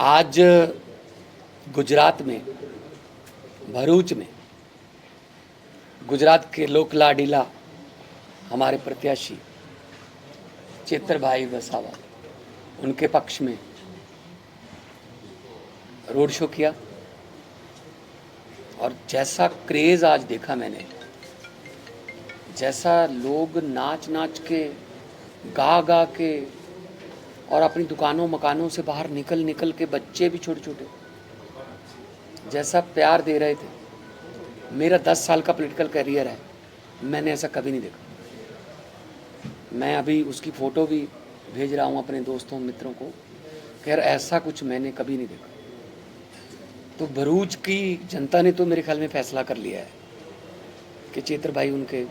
आज गुजरात में, भरूच में, गुजरात के लोक लाडीला हमारे प्रत्याशी चेतरभाई वसावा, उनके पक्ष में रोड शो किया और जैसा क्रेज़ आज देखा मैंने, जैसा लोग नाच नाच के, गा गा के और अपनी दुकानों मकानों से बाहर निकल निकल के, बच्चे भी छोटे छोटे, जैसा प्यार दे रहे थे। मेरा 10 साल का पॉलिटिकल करियर है, मैंने ऐसा कभी नहीं देखा। मैं अभी उसकी फ़ोटो भी भेज रहा हूँ अपने दोस्तों मित्रों को, खैर ऐसा कुछ मैंने कभी नहीं देखा। तो भरूच की जनता ने तो मेरे ख्याल में फैसला कर लिया है कि चेतरभाई उनके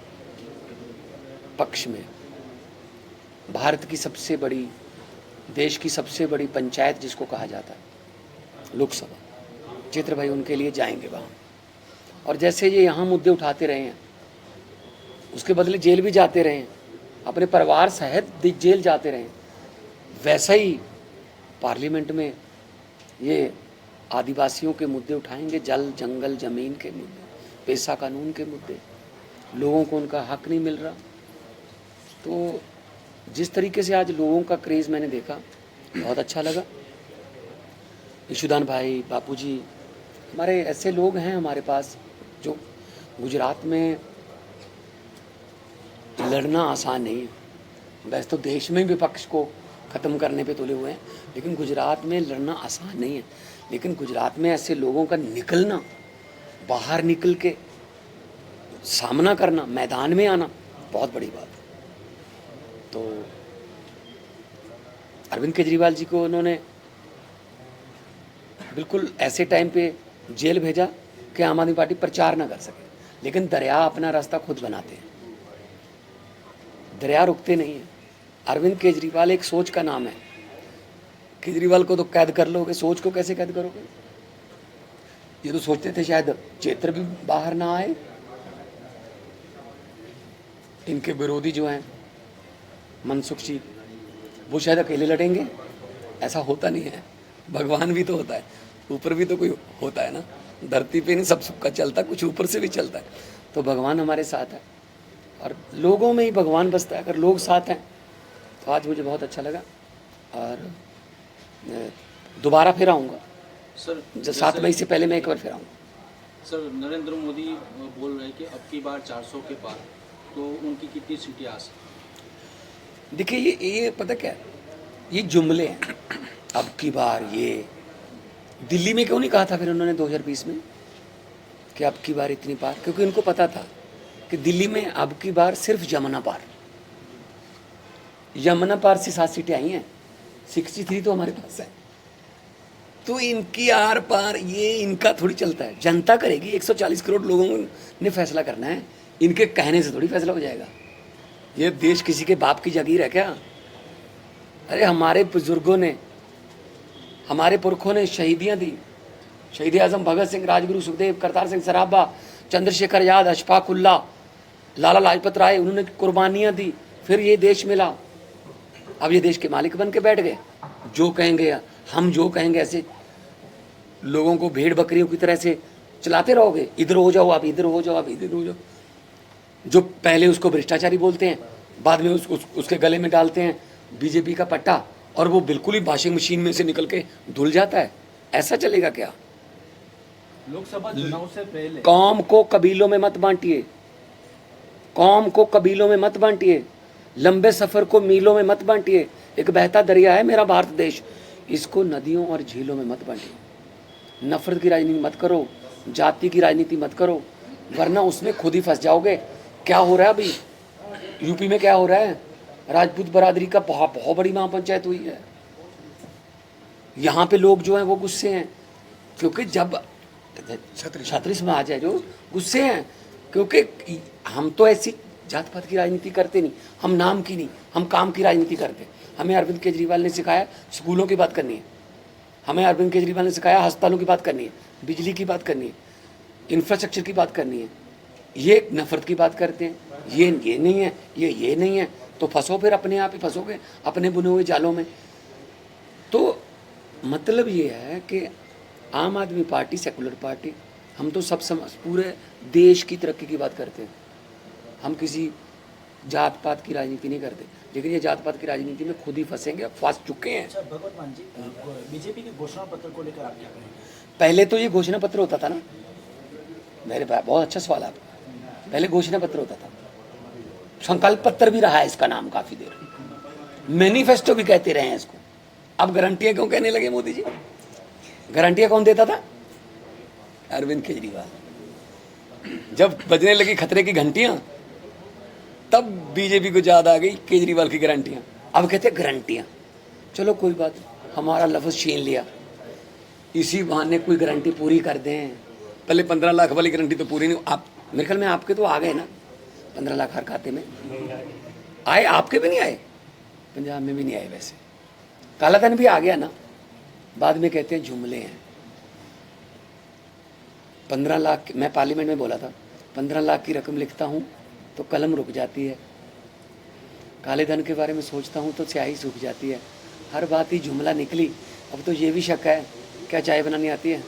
पक्ष में। भारत की सबसे बड़ी, देश की सबसे बड़ी पंचायत जिसको कहा जाता है, लोकसभा, चेतरभाई उनके लिए जाएंगे वहाँ। और जैसे ये यहाँ मुद्दे उठाते रहे हैं, उसके बदले जेल भी जाते रहे हैं, अपने परिवार सहित जेल जाते रहे, वैसा ही पार्लियामेंट में ये आदिवासियों के मुद्दे उठाएंगे, जल जंगल जमीन के मुद्दे, पेशा कानून के मुद्दे, लोगों को उनका हक नहीं मिल रहा। तो जिस तरीके से आज लोगों का क्रेज़ मैंने देखा, बहुत अच्छा लगा। यशुदान भाई, बापूजी, हमारे ऐसे लोग हैं हमारे पास जो गुजरात में लड़ना आसान नहीं है। वैसे तो देश में विपक्ष को ख़त्म करने पे तुले हुए हैं, लेकिन गुजरात में लड़ना आसान नहीं है। लेकिन गुजरात में ऐसे लोगों का निकलना, बाहर निकल के सामना करना, मैदान में आना, बहुत बड़ी बात है। तो अरविंद केजरीवाल जी को उन्होंने बिल्कुल ऐसे टाइम पे जेल भेजा कि आम आदमी पार्टी प्रचार ना कर सके, लेकिन दरिया अपना रास्ता खुद बनाते हैं, दरिया रुकते नहीं हैं। अरविंद केजरीवाल एक सोच का नाम है। केजरीवाल को तो कैद कर लोगे, सोच को कैसे कैद करोगे? ये तो सोचते थे शायद चेतर भी बाहर ना आए। इनके विरोधी जो हैं मनसुख जी, वो शायद अकेले लड़ेंगे। ऐसा होता नहीं है, भगवान भी तो होता है, ऊपर भी तो कोई होता है ना। धरती पे नहीं सब सबका चलता, कुछ ऊपर से भी चलता है। तो भगवान हमारे साथ है और लोगों में ही भगवान बसता है। अगर लोग साथ हैं तो आज मुझे बहुत अच्छा लगा और दोबारा फिर आऊँगा सर। 7 मई से पहले मैं एक बार फिर आऊँगा सर। नरेंद्र मोदी बोल रहे हैं कि अब की बार 400 के पार, तो उनकी कितनी सीटें आ सकती? देखिए ये पता क्या है, ये जुमले हैं। अब की बार ये दिल्ली में क्यों नहीं कहा था फिर उन्होंने 2020 में कि अब की बार इतनी पार? क्योंकि उनको पता था कि दिल्ली में अब की बार सिर्फ यमुना पार, यमुना पार से 7 सीटें आई हैं, 63 तो हमारे पास है। तो इनकी आर पार ये इनका थोड़ी चलता है, जनता करेगी। 140 करोड़ लोगों ने फैसला करना है, इनके कहने से थोड़ी फैसला हो जाएगा। ये देश किसी के बाप की जागीर है क्या? अरे हमारे बुजुर्गों ने, हमारे पुरखों ने शहीदियाँ दी। शहीद आजम भगत सिंह, राजगुरु सुखदेव, करतार सिंह सराभा, चंद्रशेखर आजाद, अशफाक उल्ला, लाला लाजपत राय, उन्होंने कुर्बानियाँ दी, फिर ये देश मिला। अब ये देश के मालिक बन के बैठ गए। जो कहेंगे, हम जो कहेंगे ऐसे लोगों को भेड़ बकरियों की तरह से चलाते रहोगे। इधर हो जाओ आप, इधर हो जाओ आप, इधर हो जाओ। जो पहले उसको भ्रष्टाचारी बोलते हैं, बाद में उसके गले में डालते हैं बीजेपी का पट्टा, और वो बिल्कुल ही वॉशिंग मशीन में से निकल के धुल जाता है। ऐसा चलेगा क्या? लोकसभा चुनाव से पहले कौम को कबीलों में मत बांटिए, कौम को कबीलों में मत बांटिए, लंबे सफर को मीलों में मत बांटिए। एक बहता दरिया है मेरा भारत देश, इसको नदियों और झीलों में मत बांटिए। नफरत की राजनीति मत करो, जाति की राजनीति मत करो, वरना उसमें खुद ही फंस जाओगे। क्या हो रहा है अभी यूपी में, क्या हो रहा है? राजपूत बरादरी का बहुत बड़ी महापंचायत हुई है। यहाँ पे लोग जो हैं वो गुस्से हैं, क्योंकि जब छत्तीस समाज है जो गुस्से हैं, क्योंकि हम तो ऐसी जात पात की राजनीति करते नहीं, हम नाम की नहीं, हम काम की राजनीति करते। हमें अरविंद केजरीवाल ने सिखाया स्कूलों की बात करनी है, हमें अरविंद केजरीवाल ने सिखाया अस्पतालों की बात करनी है, बिजली की बात करनी है, इंफ्रास्ट्रक्चर की बात करनी है। ये नफरत की बात करते हैं, ये नहीं है, ये नहीं है, तो फंसो, फिर अपने आप ही फंसोगे अपने बुने हुए जालों में। तो मतलब ये है कि आम आदमी पार्टी सेकुलर पार्टी, हम तो सब समाज पूरे देश की तरक्की की बात करते हैं। हम किसी जात पात की राजनीति नहीं करते, लेकिन ये जात पात की राजनीति में खुद ही फंसेंगे, फंस चुके हैं। अच्छा भगवत मान जी, बीजेपी के घोषणा पत्र को लेकर आप क्या कहेंगे? पहले तो ये घोषणा पत्र होता था ना, मेरे पास बहुत अच्छा सवाल है आपका। पहले घोषणा पत्र होता था, संकल्प पत्र भी रहा है इसका नाम काफी देर, मैनिफेस्टो भी कहते रहे हैं इसको। अब गारंटियां क्यों कहने लगे मोदी जी? गारंटियां कौन देता था? अरविंद केजरीवाल। जब बजने लगी खतरे की घंटियां, तब बीजेपी को याद आ गई केजरीवाल की गारंटियां। अब कहते हैं गारंटियां, चलो कोई बात नहीं, हमारा लफ्ज छीन लिया, इसी बहाने कोई गारंटी पूरी कर दें। पहले 15 लाख वाली गारंटी तो पूरी नहीं, आप मेरे ख्याल में आपके तो आ गए ना 15 लाख हर खाते में आए, आपके भी नहीं आए, पंजाब में भी नहीं आए। वैसे काला धन भी आ गया ना, बाद में कहते हैं जुमले हैं। 15 लाख, मैं पार्लियामेंट में बोला था, 15 लाख की रकम लिखता हूँ तो कलम रुक जाती है, काले धन के बारे में सोचता हूँ तो स्याही सूख जाती है। हर बात ही जुमला निकली। अब तो ये भी शक है, क्या चाय बनानी आती है?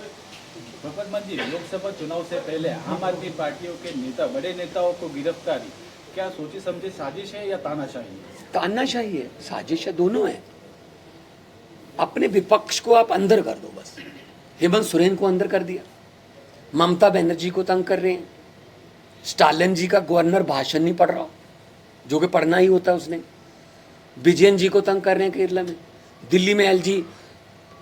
भगवत मान जी, लोकसभा चुनाव से पहले आम आदमी पार्टियों के नेता, बड़े नेताओं को गिरफ्तारी क्या सोची समझी साजिश है या तानाशाही है? तानाशाही है, साजिश है, दोनों है। अपने विपक्ष को आप अंदर कर दो बस। हेमंत सोरेन को अंदर कर दिया, ममता बनर्जी को तंग कर रहे हैं, स्टालिन जी का गवर्नर भाषण नहीं पढ़ रहा, जो कि पढ़ना ही होता है उसने, विजयन जी को तंग कर रहे हैं केरला में, दिल्ली में एलजी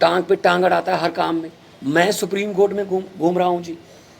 टांग पे टांग अड़ाता है हर काम में। मैं सुप्रीम कोर्ट में घूम रहा हूँ जी,